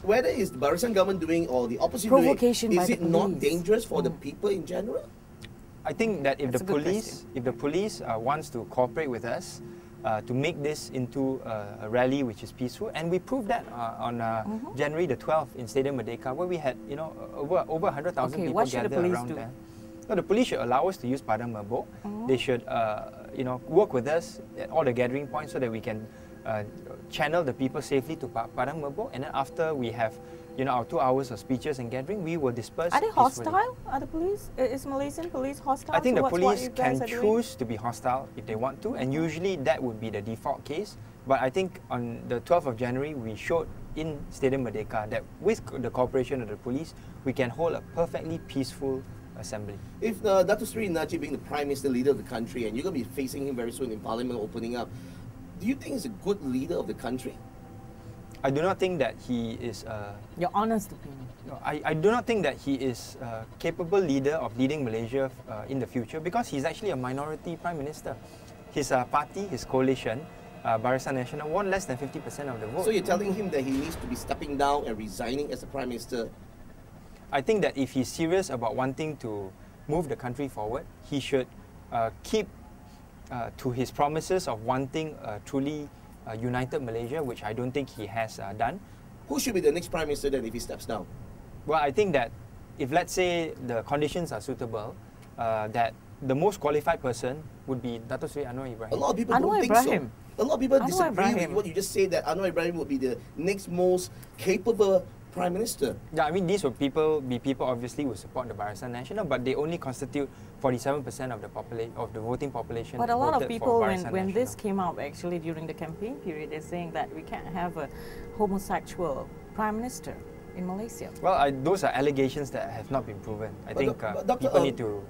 whether it's the Barisan government doing or the opposition Provocation doing, by is the it not police. dangerous for the people in general? I think that if That's a good the police wants to cooperate with us to make this into a rally which is peaceful, and we proved that on January the 12th in Stadium Merdeka, where we had over 100,000 people what should the gather police around do? there. No, the police should allow us to use Padang Merbok. They should work with us at all the gathering points so that we can channel the people safely to Padang Merbok, and then after we have our 2 hours of speeches and gathering, we will disperse. Are they peacefully. hostile? Are the police? Is Malaysian police hostile? I think the towards what police you guys can are doing? choose to be hostile if they want to, and usually that would be the default case. But I think on the 12th of January, we showed in Stadium Merdeka that with the cooperation of the police, we can hold a perfectly peaceful assembly. If Dato Sri Najib being the Prime Minister, leader of the country, and you're going to be facing him very soon in Parliament opening up, do you think he's a good leader of the country? I do not think that he is... Your honest opinion. No, I do not think that he is a capable leader of leading Malaysia in the future, because he's actually a minority Prime Minister. His party, his coalition, Barisan Nasional, won less than 50% of the vote. So you're telling him that he needs to be stepping down and resigning as the Prime Minister? I think that if he's serious about wanting to move the country forward, he should keep to his promises of wanting a truly united Malaysia, which I don't think he has done. Who should be the next Prime Minister then if he steps down? Well, I think that if, let's say, the conditions are suitable, that the most qualified person would be Dato Sri Anwar Ibrahim. A lot of people Anwar don't think Ibrahim. so. A lot of people Anwar disagree with Ibrahim. what you just said, that Anwar Ibrahim would be the next most capable Prime Minister. Yeah, I mean, these would be people obviously who support the Barisan Nasional, but they only constitute 47% of the voting population. But a lot of voted people, for Barisan when this Nasional. came out actually during the campaign period, they're saying that we can't have a homosexual Prime Minister in Malaysia. Well, those are allegations that have not been proven. I think people need to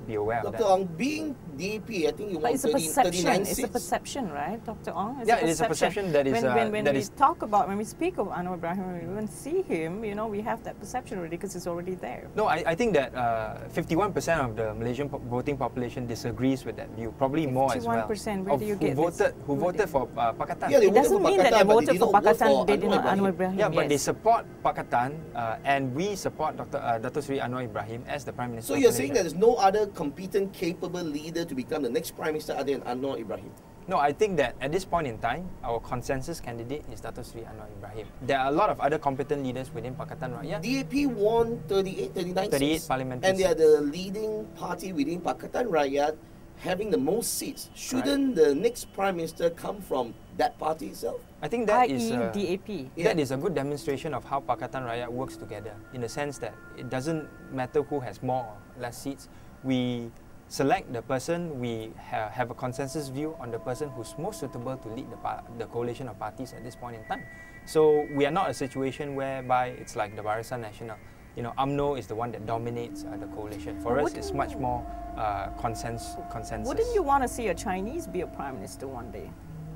be aware of Dr. that. Ong, being DAP, I think you But want it's a 39 perception. seats. It's a perception, right, Dr. Ong? Yeah, it is a perception that is, when that we is- when we speak of Anwar Ibrahim, when we even see him, we have that perception already because it's already there. No, I think that 51% of the Malaysian voting population disagrees with that view. Probably more as well. 51%, where do you get this? Who voted for Pakatan? Yeah, they It voted doesn't for mean that Pakatan, they but voted did for not vote Pakatan, they did not Ibrahim. Anwar Ibrahim. Yeah, but they yes. support Pakatan, and we support Dato Sri Anwar Ibrahim as the Prime Minister. So of you're saying that Malaysia. there's no other competent, capable leader to become the next Prime Minister other than Anwar Ibrahim? No, I think that at this point in time, our consensus candidate is Dato Sri Anwar Ibrahim. There are a lot of other competent leaders within Pakatan Rakyat. DAP won 39 38 seats. parliamentary And they are the leading party within Pakatan Rakyat, having the most seats. Shouldn't the next Prime Minister come from that party itself? I think that i.e. is DAP. that is a good demonstration of how Pakatan Rakyat works together, in the sense that it doesn't matter who has more or less seats. We select the person, we have a consensus view on the person who's most suitable to lead the coalition of parties at this point in time. So we are not a situation whereby it's like the Barisan Nasional. UMNO is the one that dominates the coalition. For us, it's much more consensus. Wouldn't you want to see a Chinese be a Prime Minister one day?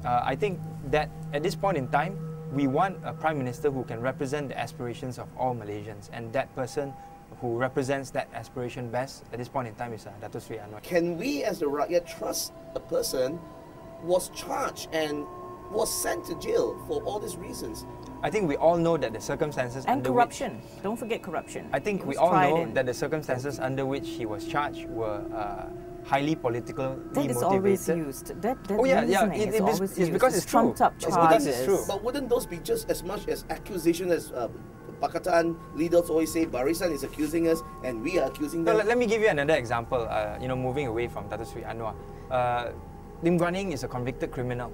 I think that at this point in time, we want a Prime Minister who can represent the aspirations of all Malaysians, and that person who represents that aspiration best at this point in time is Dato Sri Anwar. Can we as the Rakyat trust a person was charged and was sent to jail for all these reasons? I think we all know that the circumstances And under corruption. Don't forget corruption. I think It we was all tried know in- that the circumstances under which he was charged were highly politically That is motivated. always used. That Oh, yeah, yeah, reasoning is it's always because used. it's true. Trumped up It's because it's charges. true. But wouldn't those be just as much as accusation as Pakatan leaders always say Barisan is accusing us and we are accusing No, them? let me give you another example. Moving away from Dato Sri Anwar, Lim Guan Eng is a convicted criminal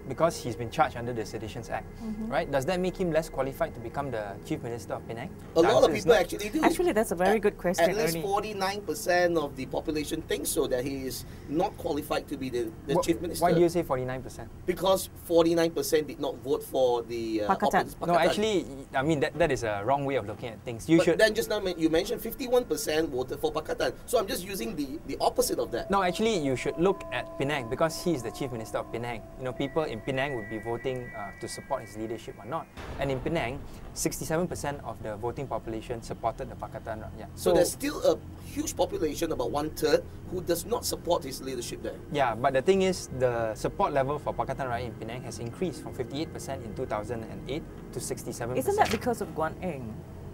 because he's been charged under the Seditions Act, right? Does that make him less qualified to become the Chief Minister of Penang? A The lot answer of is people no. actually do. Actually, that's a very good question, At least Ernie. 49% of the population thinks so, that he is not qualified to be the Chief Minister. Why do you say 49%? Because 49% did not vote for the Pakatan. No, actually, I mean, that is a wrong way of looking at things. You But should... then just now you mentioned 51% voted for Pakatan. So I'm just using the opposite of that. No, actually, you should look at Penang because he is the Chief Minister of Penang. People in Penang would be voting to support his leadership or not. And in Penang, 67% of the voting population supported the Pakatan Rakyat. So there's still a huge population, about 1/3, who does not support his leadership there. Yeah, but the thing is, the support level for Pakatan Rakyat in Penang has increased from 58% in 2008 to 67%. Isn't that because of Guan Eng?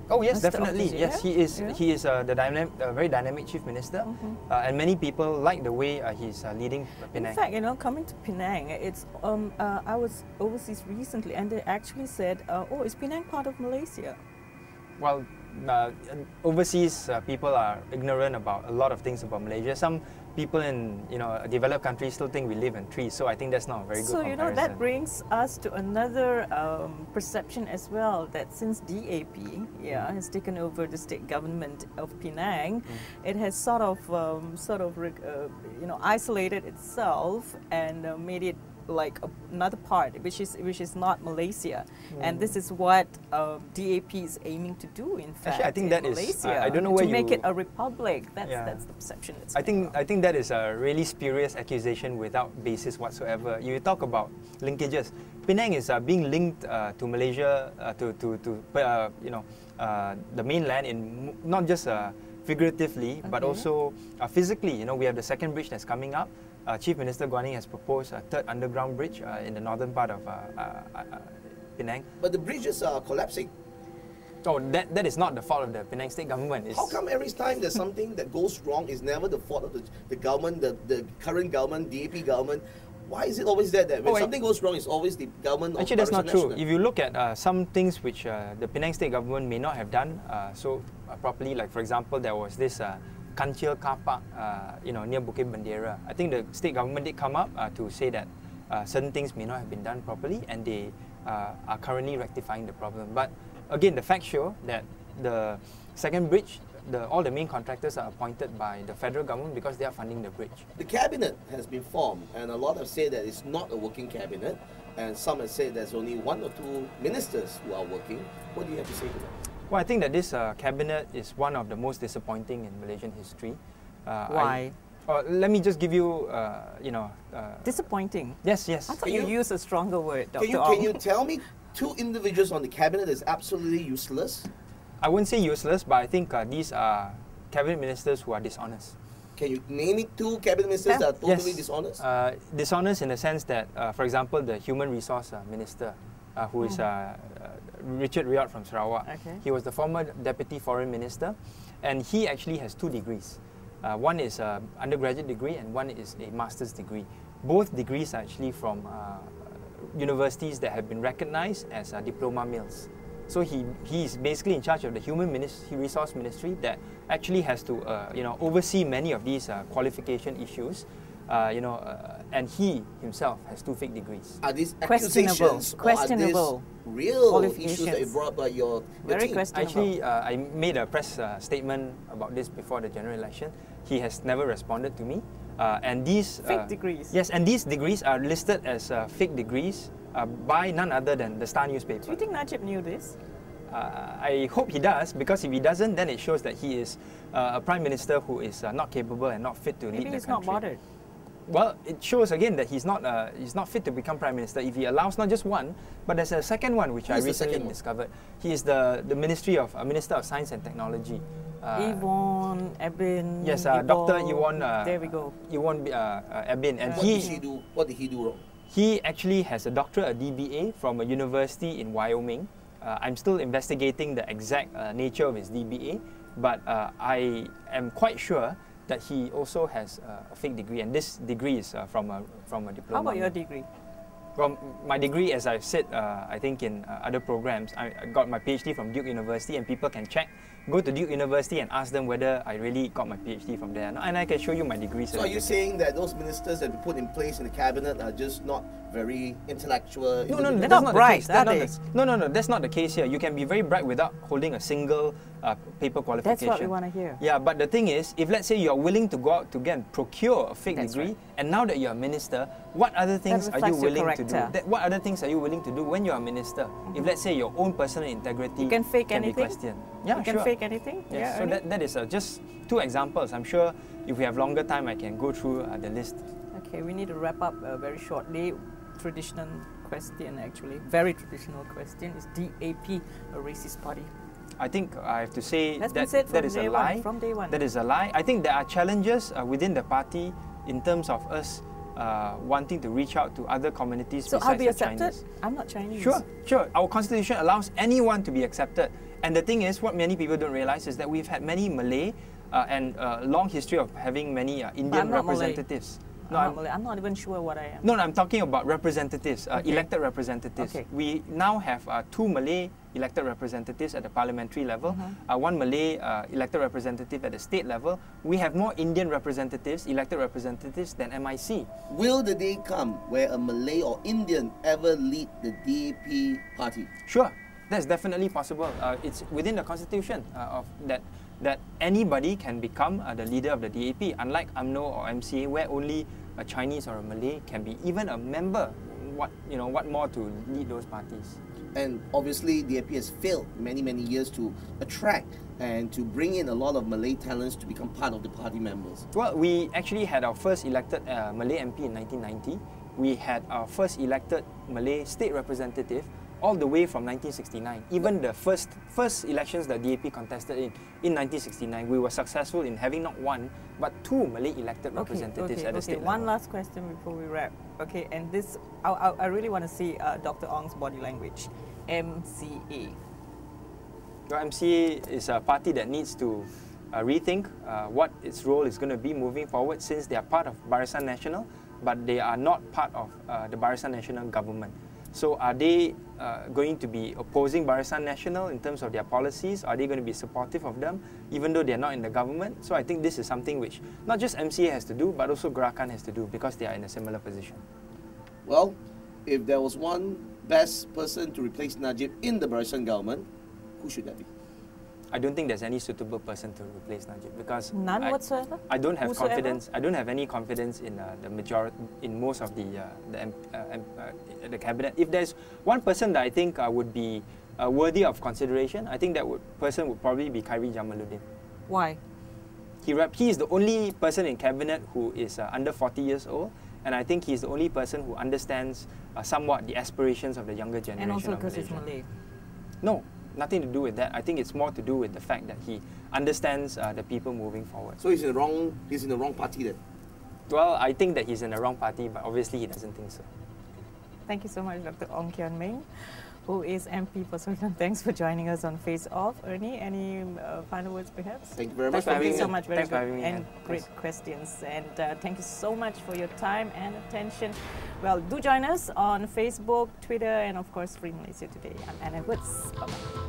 Oh yes, Mr. definitely. Opposition, Yes, yeah? he is. Yeah. He is the very dynamic chief minister, and many people like the way he's leading Penang. In fact, coming to Penang, it's I was overseas recently, and they actually said, "Oh, is Penang part of Malaysia?" Well, overseas people are ignorant about a lot of things about Malaysia. Some people in developed countries still think we live in trees. So I think that's not a very good So comparison. that brings us to another perception as well, that since DAP has taken over the state government of Penang, it has sort of isolated itself and made it like another part, which is not Malaysia, and this is what DAP is aiming to do. In fact, actually, I think that is. Malaysia, I don't know where to make you it a republic. That's the perception. I think that is a really spurious accusation without basis whatsoever. You talk about linkages. Penang is being linked to Malaysia, to the mainland, in not just figuratively, but also physically. We have the second bridge that's coming up. Chief Minister Guan Eng has proposed a third underground bridge in the northern part of Penang. But the bridges are collapsing. Oh, that is not the fault of the Penang state government. How come every time there's something that goes wrong, is never the fault of the government, the current government, DAP government? Why is it always that when something goes wrong, it's always the government? Actually, that's not true. If you look at some things which the Penang state government may not have done properly, like for example, there was this Kancil car park, near Bukit Bendera. I think the state government did come up to say that certain things may not have been done properly, and they are currently rectifying the problem. But again, the facts show that the second bridge, all the main contractors are appointed by the federal government because they are funding the bridge. The cabinet has been formed, and a lot have said that it's not a working cabinet, and some have said there's only 1 or 2 ministers who are working. What do you have to say to that? Well, I think that this cabinet is one of the most disappointing in Malaysian history. Why? Let me just give you, disappointing. Yes. I thought you use a stronger word, Dr. Can you tell me 2 individuals on the cabinet that is absolutely useless? I wouldn't say useless, but I think these are cabinet ministers who are dishonest. Can you name me 2 cabinet ministers that are totally dishonest? Dishonest in the sense that, for example, the human resource minister, who is Richard Riyad from Sarawak. Okay. He was the former deputy foreign minister, and he actually has 2 degrees. One is an undergraduate degree and one is a master's degree. Both degrees are actually from universities that have been recognized as diploma mills. So he is basically in charge of the human resource ministry that actually has to oversee many of these qualification issues. And he himself has 2 fake degrees. Are these accusations questionable or are these real issues that you brought by your team? questionable. Actually, I made a press statement about this before the general election. He has never responded to me. And these fake degrees. Yes, and these degrees are listed as fake degrees by none other than the Star newspaper. Do you think Najib knew this? I hope he does, because if he doesn't, then it shows that he is a prime minister who is not capable and not fit to lead the country. Maybe he's not bothered. Well, it shows again that he's not fit to become prime minister if he allows not just one, but there's a second one which I recently discovered. He is the Minister of Science and Technology. Yvonne, Ebin. Yes, Dr. Yvonne. There we go. Yvonne Ebin, and what did he do wrong? He actually has a doctorate, a DBA, from a university in Wyoming. I'm still investigating the exact nature of his DBA, but I am quite sure that he also has a fake degree, and this degree is from a diploma. How about your degree? Well, my degree, as I've said, I think in other programs, I got my PhD from Duke University, and people can check, go to Duke University and ask them whether I really got my PhD from there. And I can show you my degree. So are you saying that those ministers that we put in place in the cabinet are just not very intellectual? No, they're that's not not bright, the case. are they? No, that's not the case here. You can be very bright without holding a single paper qualification. That's what we want to hear. Yeah, but the thing is, if let's say you're willing to go out to get and procure a fake degree, and now that you're a minister, what other things are you willing to do? What other things are you willing to do when you're a minister? If let's say your own personal integrity you can fake be anything. questioned. Yeah, you can fake anything. Yes. Yeah, So that is just 2 examples. I'm sure if we have longer time, I can go through the list. Okay, we need to wrap up very shortly. traditional question, actually. Very traditional question. Is DAP a racist party? I think I have to say That's that been said that from is a day lie. one, from day one. That is a lie. I think there are challenges within the party in terms of us wanting to reach out to other communities So besides I'll be the accepted? Chinese. I'm not Chinese. Sure. Our constitution allows anyone to be accepted. And the thing is, what many people don't realize is that we've had many Malay and a long history of having many Indian I'm not Malay. representatives. I'm not even sure what I am. No, I'm talking about representatives, elected representatives. Okay. We now have 2 Malay elected representatives at the parliamentary level, 1 Malay elected representative at the state level. We have more Indian representatives, elected representatives than MIC. Will the day come where a Malay or Indian ever lead the DAP party? Sure, that's definitely possible. It's within the constitution of that anybody can become the leader of the DAP, unlike UMNO or MCA, where only a Chinese or a Malay can be even a member. What more to lead those parties? And obviously, DAP has failed many years to attract and to bring in a lot of Malay talents to become part of the party members. Well, we actually had our first elected Malay MP in 1990. We had our first elected Malay state representative all the way from 1969. Even the first elections that DAP contested in 1969, we were successful in having not 1 but 2 Malay elected representatives at the state level. One last question before we wrap. Okay, and this, I really want to see Dr. Ong's body language. MCA. Well, MCA is a party that needs to rethink what its role is going to be moving forward, since they are part of Barisan Nasional, but they are not part of the Barisan Nasional government. So are they going to be opposing Barisan Nasional in terms of their policies? Are they going to be supportive of them, even though they're not in the government? So I think this is something which not just MCA has to do, but also Gerakan has to do, because they are in a similar position. Well, if there was one best person to replace Najib in the Barisan government, who should that be? I don't think there's any suitable person to replace Najib, because None whatsoever? I don't have Whosoever? confidence. I don't have any confidence in the majority, in most of the cabinet. If there's one person that I think would be worthy of consideration, I think that person would probably be Khairi Jamaluddin. Why? He is the only person in cabinet who is under 40 years old, and I think he's the only person who understands somewhat the aspirations of the younger generation. And also of because he's Malaysia. Malay. No, nothing to do with that. I think it's more to do with the fact that he understands the people moving forward. So he's in the wrong party then? Well, I think that he's in the wrong party, but obviously he doesn't think so. Thank you so much, Dr. Ong Kian Ming, who is MP for Serdang. Thanks for joining us on Face Off. Ernie, any final words perhaps? Thank you very much. Thank you so much. Very Thanks for good having me, and Anne. great Thanks. questions. And thank you so much for your time and attention. Well, do join us on Facebook, Twitter, and of course, Free Malaysia Today. I'm Anna Woods. Bye-bye.